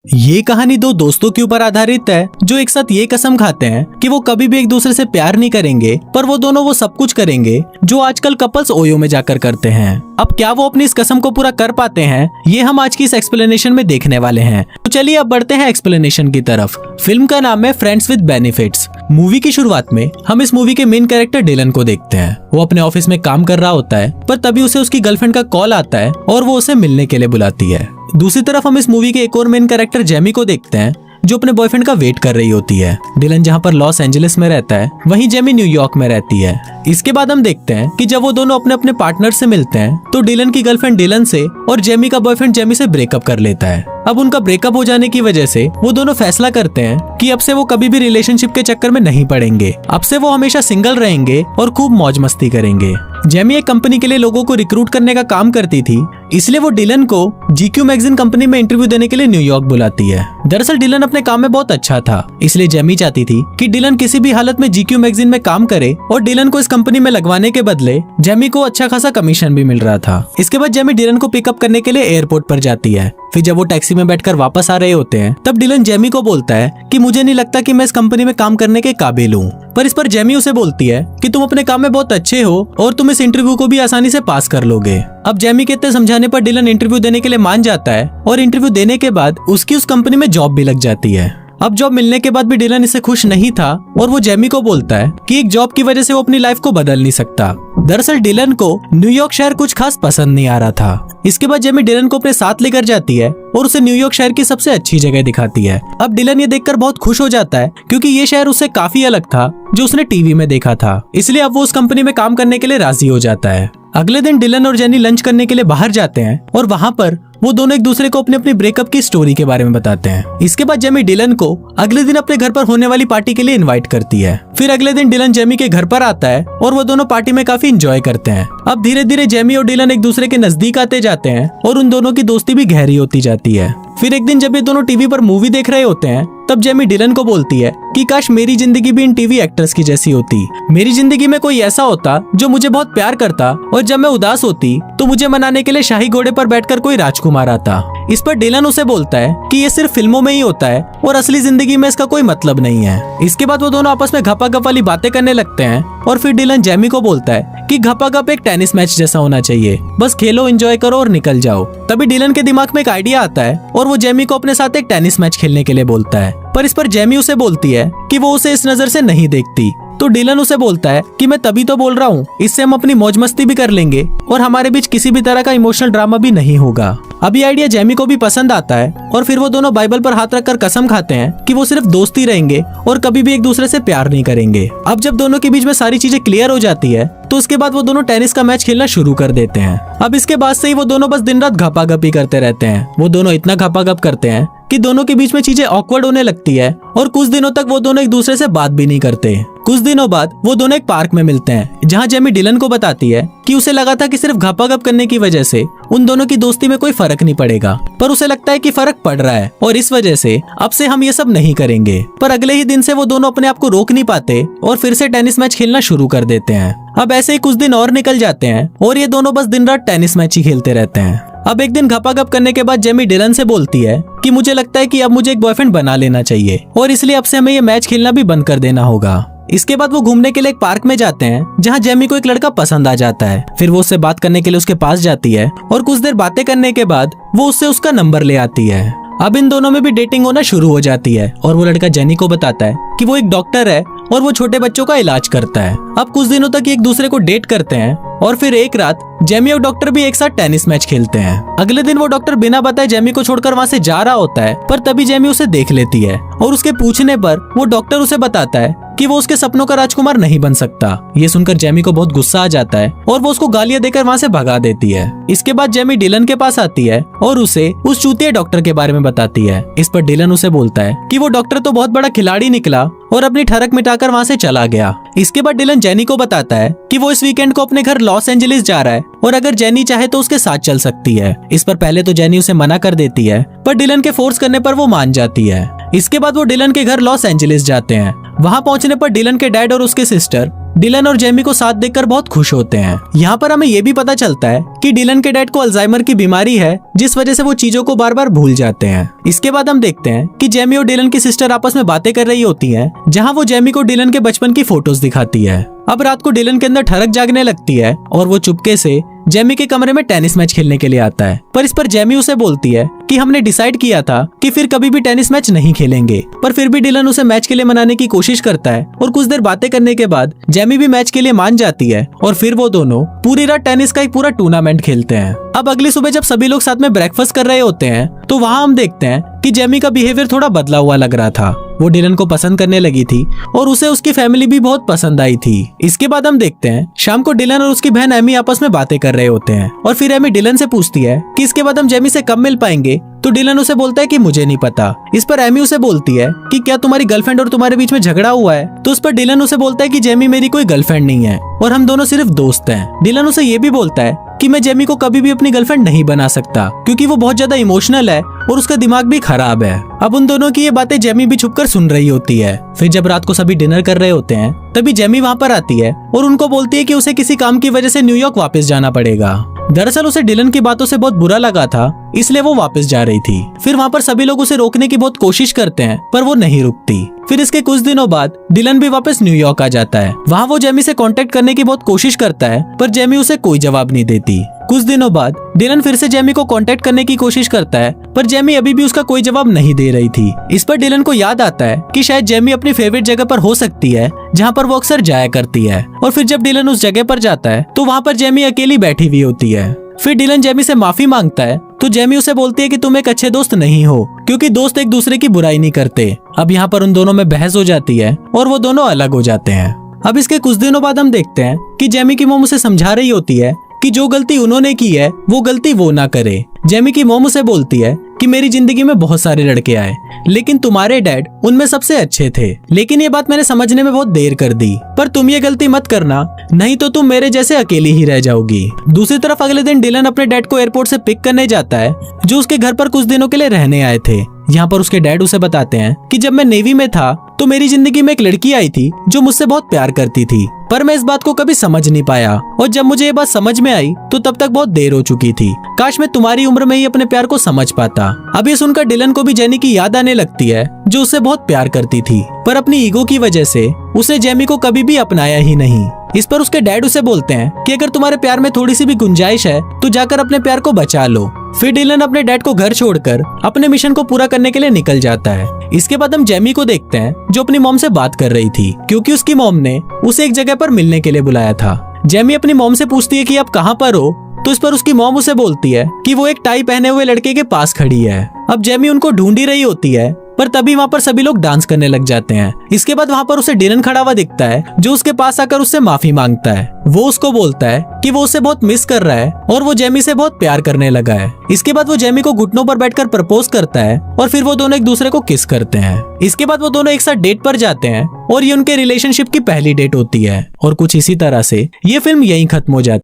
ये कहानी दो दोस्तों के ऊपर आधारित है जो एक साथ ये कसम खाते हैं कि वो कभी भी एक दूसरे से प्यार नहीं करेंगे, पर वो दोनों वो सब कुछ करेंगे जो आजकल कपल्स ओयो में जाकर करते हैं। अब क्या वो अपनी इस कसम को पूरा कर पाते हैं, ये हम आज की इस एक्सप्लेनेशन में देखने वाले हैं। तो चलिए अब बढ़ते हैं एक्सप्लेनेशन की तरफ। फिल्म का नाम है फ्रेंड्स विद बेनिफिट्स। मूवी की शुरुआत में हम इस मूवी के मेन कैरेक्टर डिलन को देखते हैं। वो अपने ऑफिस में काम कर रहा होता है, पर तभी उसे उसकी गर्लफ्रेंड का कॉल आता है और वो उसे मिलने के लिए बुलाती है। दूसरी तरफ हम इस मूवी के एक और मेन कैरेक्टर जेमी को देखते हैं जो अपने बॉयफ्रेंड का वेट कर रही होती है। डिलन जहाँ पर लॉस एंजलिस में रहता है, वहीं जेमी न्यूयॉर्क में रहती है। इसके बाद हम देखते हैं कि जब वो दोनों अपने अपने पार्टनर से मिलते हैं तो डिलन की गर्लफ्रेंड डिलन से और जेमी का बॉयफ्रेंड जेमी से ब्रेकअप कर लेता है। अब उनका ब्रेकअप हो जाने की वजह से वो दोनों फैसला करते हैं कि अब से वो कभी भी रिलेशनशिप के चक्कर में नहीं पड़ेंगे। अब से वो हमेशा सिंगल रहेंगे और खूब मौज मस्ती करेंगे। जेमी एक कंपनी के लिए लोगों को रिक्रूट करने का काम करती थी, इसलिए वो डिलन को GQ मैगजीन कंपनी में इंटरव्यू देने के लिए न्यूयॉर्क बुलाती है। दरअसल डिलन अपने काम में बहुत अच्छा था, इसलिए जेमी चाहती थी कि डिलन किसी भी हालत में GQ मैगजीन में काम करे और डिलन को इस कंपनी में लगवाने के बदले जेमी को अच्छा खासा कमीशन भी मिल रहा था। इसके बाद जेमी डिलन को पिकअप करने के लिए एयरपोर्ट पर जाती है। फिर जब वो टैक्सी में बैठकर वापस आ रहे होते हैं तब डिलन जेमी को बोलता है कि मुझे नहीं लगता कि मैं इस कंपनी में काम करने के काबिल हूँ। पर इस पर जेमी उसे बोलती है कि तुम अपने काम में बहुत अच्छे हो और तुम इस इंटरव्यू को भी आसानी से पास कर लोगे। अब जेमी के इतने समझाने पर डिलन इंटरव्यू देने के लिए मान जाता है और इंटरव्यू देने के बाद उसकी उस कंपनी में जॉब भी लग जाती है। अब जॉब मिलने के बाद भी डिलन इससे खुश नहीं था और वो जेमी को बोलता है कि एक जॉब की वजह से वो अपनी लाइफ को बदल नहीं सकता। दरअसल डिलन को न्यूयॉर्क शहर कुछ खास पसंद नहीं आ रहा था। इसके बाद जेमी डिलन को अपने साथ लेकर जाती है और उसे न्यूयॉर्क शहर की सबसे अच्छी जगह दिखाती है। अब डिलन ये देखकर बहुत खुश हो जाता है क्योंकि ये शहर उससे काफी अलग था जो उसने टीवी में देखा था, इसलिए अब वो उस कंपनी में काम करने के लिए राजी हो जाता है। अगले दिन डिलन और जेनी लंच करने के लिए बाहर जाते हैं और वहाँ पर वो दोनों एक दूसरे को अपने अपनी ब्रेकअप की स्टोरी के बारे में बताते हैं। इसके बाद जेमी डिलन को अगले दिन अपने घर पर होने वाली पार्टी के लिए इनवाइट करती है। फिर अगले दिन डिलन जेमी के घर पर आता है और वो दोनों पार्टी में काफी एंजॉय करते हैं। अब धीरे धीरे जेमी और डिलन एक दूसरे के नजदीक आते जाते हैं और उन दोनों की दोस्ती भी गहरी होती जाती है। फिर एक दिन जब ये दोनों टीवी पर मूवी देख रहे होते हैं तब जेमी डिलन को बोलती है कि काश मेरी जिंदगी भी इन टीवी एक्ट्रेस की जैसी होती। मेरी जिंदगी में कोई ऐसा होता जो मुझे बहुत प्यार करता और जब मैं उदास होती तो मुझे मनाने के लिए शाही घोड़े पर बैठकर कोई राजकुमार आता। इस पर डिलन उसे बोलता है कि ये सिर्फ फिल्मों में ही होता है और असली जिंदगी में इसका कोई मतलब नहीं है। इसके बाद वो दोनों आपस में घपाघप वाली बातें करने लगते हैं और फिर डिलन जेमी को बोलता है कि घपाघप एक टेनिस मैच जैसा होना चाहिए, बस खेलो, एंजॉय करो और निकल जाओ। तभी डिलन के दिमाग में एक आइडिया आता है और वो जेमी को अपने साथ एक टेनिस मैच खेलने के लिए बोलता है। पर इस पर जेमी उसे बोलती है कि वो उसे इस नजर से नहीं देखती। तो डिलन उसे बोलता है कि मैं तभी तो बोल रहा हूँ, इससे हम अपनी मौज मस्ती भी कर लेंगे और हमारे बीच किसी भी तरह का इमोशनल ड्रामा भी नहीं होगा। अब ये आइडिया जेमी को भी पसंद आता है और फिर वो दोनों बाइबल पर हाथ रखकर कसम खाते हैं कि वो सिर्फ दोस्ती रहेंगे और कभी भी एक दूसरे से प्यार नहीं करेंगे। अब जब दोनों के बीच में सारी चीजें क्लियर हो जाती है तो उसके बाद वो दोनों टेनिस का मैच खेलना शुरू कर देते हैं। अब इसके बाद से ही वो दोनों बस दिन रात घपाघपी करते रहते हैं। वो दोनों इतना घपाघप करते हैं कि दोनों के बीच में चीजें ऑकवर्ड होने लगती है और कुछ दिनों तक वो दोनों एक दूसरे से बात भी नहीं करते। कुछ दिनों बाद वो दोनों एक पार्क में मिलते हैं जहाँ जेमी डिलन को बताती है कि उसे लगा था कि सिर्फ घपाघप करने की वजह से उन दोनों की दोस्ती में कोई फर्क नहीं पड़ेगा, पर उसे लगता है कि फर्क पड़ रहा है और इस वजह से अब से हम ये सब नहीं करेंगे। पर अगले ही दिन से वो दोनों अपने आप को रोक नहीं पाते और फिर से टेनिस मैच खेलना शुरू कर देते हैं। अब ऐसे ही कुछ दिन और निकल जाते हैं और ये दोनों बस दिन रात टेनिस मैच ही खेलते रहते हैं। अब एक दिन घपाघप करने के बाद जेमी डिलन से बोलती है कि मुझे लगता है कि अब मुझे एक बॉयफ्रेंड बना लेना चाहिए और इसलिए अब से हमें ये मैच खेलना भी बंद कर देना होगा। इसके बाद वो घूमने के लिए एक पार्क में जाते हैं जहाँ जेमी को एक लड़का पसंद आ जाता है। फिर वो उससे बात करने के लिए उसके पास जाती है और कुछ देर बातें करने के बाद वो उससे उसका नंबर ले आती है। अब इन दोनों में भी डेटिंग होना शुरू हो जाती है और वो लड़का जेनी को बताता है कि वो एक डॉक्टर है और वो छोटे बच्चों का इलाज करता है। अब कुछ दिनों तक एक दूसरे को डेट करते हैं और फिर एक रात जेमी और डॉक्टर भी एक साथ टेनिस मैच खेलते हैं। अगले दिन वो डॉक्टर बिना बताए जेमी को छोड़कर वहाँ से जा रहा होता है, पर तभी जेमी उसे देख लेती है और उसके पूछने पर वो डॉक्टर उसे बताता है कि वो उसके सपनों का राजकुमार नहीं बन सकता। ये सुनकर जेमी को बहुत गुस्सा आ जाता है और वो उसको गालियां देकर वहाँ से भगा देती है। इसके बाद जेमी डिलन के पास आती है और उसे उस चूतिया डॉक्टर के बारे में बताती है। इस पर डिलन उसे बोलता है कि वो डॉक्टर तो बहुत बड़ा खिलाड़ी निकला और अपनी ठरक मिटाकर वहाँ से चला गया। इसके बाद डिलन जेनी को बताता है कि वो इस वीकेंड को अपने घर लॉस एंजलिस जा रहा है और अगर जेनी चाहे तो उसके साथ चल सकती है। इस पर पहले तो जेनी उसे मना कर देती है, पर डिलन के फोर्स करने पर वो मान जाती है। इसके बाद वो डिलन के घर लॉस एंजलिस जाते हैं। वहाँ पहुँचने पर डिलन के डैड और उसके सिस्टर डिलन और जेमी को साथ देखकर बहुत खुश होते हैं। यहाँ पर हमें ये भी पता चलता है कि डिलन के डैड को अल्जाइमर की बीमारी है, जिस वजह से वो चीजों को बार बार भूल जाते हैं। इसके बाद हम देखते हैं कि जेमी और डिलन की सिस्टर आपस में बातें कर रही होती हैं, जहाँ वो जेमी को डिलन के बचपन की फोटोज दिखाती है। अब रात को डिलन के अंदर ठरक जागने लगती है और वो चुपके से जेमी के कमरे में टेनिस मैच खेलने के लिए आता है। पर इस पर जेमी उसे बोलती है कि हमने डिसाइड किया था कि फिर कभी भी टेनिस मैच नहीं खेलेंगे। पर फिर भी डिलन उसे मैच के लिए मनाने की कोशिश करता है और कुछ देर बातें करने के बाद जेमी भी मैच के लिए मान जाती है और फिर वो दोनों पूरी रात टेनिस का एक पूरा टूर्नामेंट खेलते हैं। अब अगली सुबह जब सभी लोग साथ में ब्रेकफास्ट कर रहे होते हैं तो वहाँ हम देखते हैं कि जेमी का बिहेवियर थोड़ा बदला हुआ लग रहा था। वो डिलन को पसंद करने लगी थी और उसे उसकी फैमिली भी बहुत पसंद आई थी। इसके बाद हम देखते हैं शाम को डिलन और उसकी बहन एमी आपस में बातें कर रहे होते हैं और फिर एमी डिलन से पूछती है कि इसके बाद हम जेमी से कब मिल पाएंगे। तो डिलन उसे बोलता है कि मुझे नहीं पता। इस पर एमी उसे बोलती है कि क्या तुम्हारी गर्लफ्रेंड और तुम्हारे बीच में झगड़ा हुआ है। तो उस पर डिलन उसे बोलता है कि जेमी मेरी कोई गर्लफ्रेंड नहीं है और हम दोनों सिर्फ दोस्त हैं। डिलन उसे ये भी बोलता है कि मैं जेमी को कभी भी अपनी गर्लफ्रेंड नहीं बना सकता क्योंकि वो बहुत ज्यादा इमोशनल है और उसका दिमाग भी खराब है। अब उन दोनों की ये बातें जेमी भी छुपकर सुन रही होती है। फिर जब रात को सभी डिनर कर रहे होते हैं तभी जेमी वहाँ पर आती है और उनको बोलती है कि उसे किसी काम की वजह से न्यूयॉर्क वापस जाना पड़ेगा। दरअसल उसे डिलन की बातों से बहुत बुरा लगा था, इसलिए वो वापस जा रही थी। फिर वहाँ पर सभी लोग उसे रोकने की बहुत कोशिश करते हैं पर वो नहीं रुकती। फिर इसके कुछ दिनों बाद डिलन भी वापस न्यूयॉर्क आ जाता है। वहाँ वो जेमी से कांटेक्ट करने की बहुत कोशिश करता है पर जेमी उसे कोई जवाब नहीं देती। कुछ दिनों बाद डिलन फिर से जेमी को कांटेक्ट करने की कोशिश करता है पर जेमी अभी भी उसका कोई जवाब नहीं दे रही थी। इस पर डिलन को याद आता है कि शायद जेमी अपनी फेवरेट जगह पर हो सकती है जहाँ पर वो अक्सर जाया करती है। और फिर जब डिलन उस जगह पर जाता है तो वहाँ पर जेमी अकेली बैठी हुई होती है। फिर डिलन जेमी से माफी मांगता है तो जेमी उसे बोलती है कि तुम एक अच्छे दोस्त नहीं हो क्योंकि दोस्त एक दूसरे की बुराई नहीं करते। अब यहाँ पर उन दोनों में बहस हो जाती है और वो दोनों अलग हो जाते हैं। अब इसके कुछ दिनों बाद हम देखते हैं कि जेमी की मोम उसे समझा रही होती है कि जो गलती उन्होंने की है वो गलती वो ना करे। जेमी की मोम उसे बोलती है कि मेरी जिंदगी में बहुत सारे लड़के आए लेकिन तुम्हारे डैड उनमें सबसे अच्छे थे, लेकिन ये बात मैंने समझने में बहुत देर कर दी। पर तुम ये गलती मत करना, नहीं तो तुम मेरे जैसे अकेली ही रह जाओगी। दूसरी तरफ अगले दिन डिलन अपने डैड को एयरपोर्ट से पिक करने जाता है जो उसके घर पर कुछ दिनों के लिए रहने आए थे। यहाँ पर उसके डैड उसे बताते हैं कि जब मैं नेवी में था तो मेरी जिंदगी में एक लड़की आई थी जो मुझसे बहुत प्यार करती थी, पर मैं इस बात को कभी समझ नहीं पाया और जब मुझे ये बात समझ में आई तो तब तक बहुत देर हो चुकी थी। काश मैं तुम्हारी उम्र में ही अपने प्यार को समझ पाता। अब ये सुनकर डिलन को भी जेनी की याद आने लगती है जो उससे बहुत प्यार करती थी, पर अपनी ईगो की वजह से उसने जेमी को कभी भी अपनाया ही नहीं। इस पर उसके डैड उसे बोलते हैं कि अगर तुम्हारे प्यार में थोड़ी सी भी गुंजाइश है तो जाकर अपने प्यार को बचा लो। फिर डिलन अपने डैड को घर छोड़कर अपने मिशन को पूरा करने के लिए निकल जाता है। इसके बाद हम जेमी को देखते हैं जो अपनी मॉम से बात कर रही थी क्योंकि उसकी मॉम ने उसे एक जगह पर मिलने के लिए बुलाया था। जेमी अपनी मॉम से पूछती है कि आप कहाँ पर हो, तो इस पर उसकी मॉम उसे बोलती है कि वो एक टाई पहने हुए लड़के के पास खड़ी है। अब जेमी उनको ढूंढ ही रही होती है पर तभी वहाँ पर सभी लोग डांस करने लग जाते हैं। इसके बाद वहाँ पर उसे डिलन खड़ा हुआ दिखता है जो उसके पास आकर उससे माफी मांगता है। वो उसको बोलता है कि वो उसे बहुत मिस कर रहा है और वो जेमी से बहुत प्यार करने लगा है। इसके बाद वो जेमी को घुटनों पर बैठकर प्रपोज करता है और फिर वो दोनों एक दूसरे को किस करते हैं। इसके बाद वो दोनों एक साथ डेट पर जाते हैं और ये उनके रिलेशनशिप की पहली डेट होती है। और कुछ इसी तरह से ये फिल्म यहीं खत्म हो जाती है।